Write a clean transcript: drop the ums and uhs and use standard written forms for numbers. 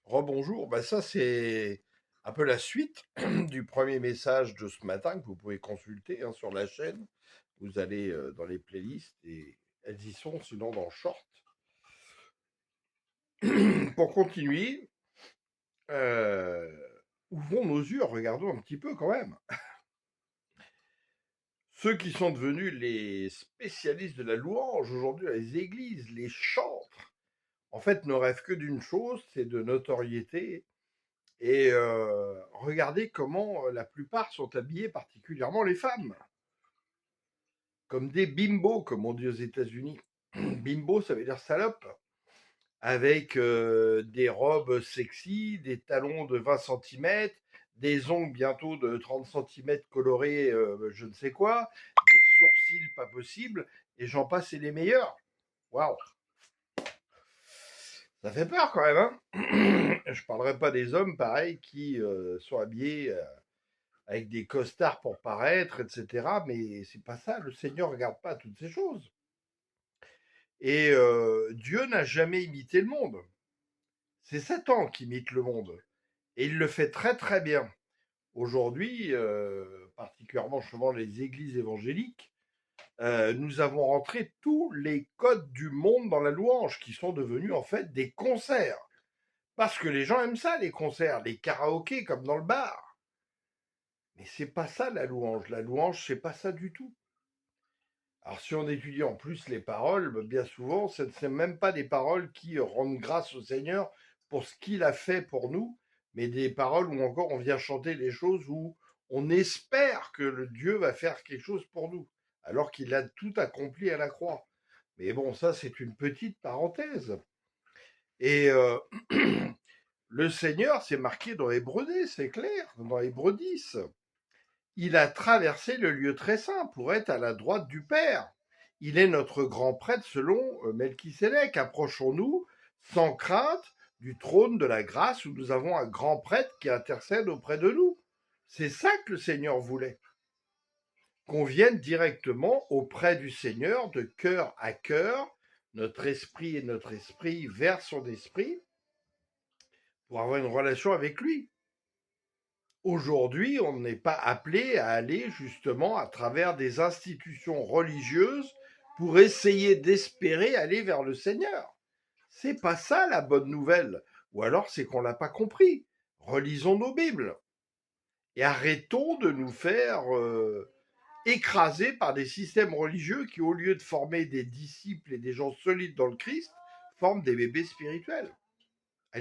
Rebonjour, ça c'est un peu la suite du premier message de ce matin que vous pouvez consulter sur la chaîne. Vous allez dans les playlists et elles y sont, sinon dans Short. Pour continuer, euh, ouvrons nos yeux, regardons un petit peu quand même. Ceux qui sont devenus les spécialistes de la louange aujourd'hui, les églises, les chantres, en fait ne rêvent que d'une chose, c'est de notoriété. Et regardez comment la plupart sont habillés, particulièrement les femmes, comme des bimbos, comme on dit aux États-Unis. Bimbo, ça veut dire salope, avec des robes sexy, des talons de 20 centimètres, des ongles bientôt de 30 centimètres colorés, je ne sais quoi, des sourcils pas possibles, et j'en passe et les meilleurs. Waouh, ça fait peur quand même, hein. Je parlerai pas des hommes, pareil, qui sont habillés avec des costards pour paraître, etc. Mais c'est pas ça, le Seigneur regarde pas toutes ces choses. Et Dieu n'a jamais imité le monde. C'est Satan qui imite le monde. Et il le fait très très bien. Aujourd'hui, particulièrement justement les églises évangéliques, nous avons rentré tous les codes du monde dans la louange, qui sont devenus en fait des concerts. Parce que les gens aiment ça, les concerts, les karaokés comme dans le bar. Mais c'est pas ça la louange. La louange, c'est pas ça du tout. Alors, si on étudie en plus les paroles, bien souvent, ce ne sont même pas des paroles qui rendent grâce au Seigneur pour ce qu'il a fait pour nous, mais des paroles où encore on vient chanter les choses où on espère que le Dieu va faire quelque chose pour nous, alors qu'il a tout accompli à la croix. Mais bon, ça, c'est une petite parenthèse. Et le Seigneur, c'est marqué dans Hébreux 10, c'est clair, dans Hébreux 10. Il a traversé le lieu très saint pour être à la droite du Père. Il est notre grand prêtre selon Melchisédek. Approchons-nous sans crainte du trône de la grâce où nous avons un grand prêtre qui intercède auprès de nous. C'est ça que le Seigneur voulait. Qu'on vienne directement auprès du Seigneur de cœur à cœur, notre esprit et notre esprit vers son esprit, pour avoir une relation avec lui. Aujourd'hui, on n'est pas appelé à aller justement à travers des institutions religieuses pour essayer d'espérer aller vers le Seigneur. C'est pas ça la bonne nouvelle. Ou alors c'est qu'on l'a pas compris. Relisons nos Bibles et arrêtons de nous faire écraser par des systèmes religieux qui, au lieu de former des disciples et des gens solides dans le Christ, forment des bébés spirituels.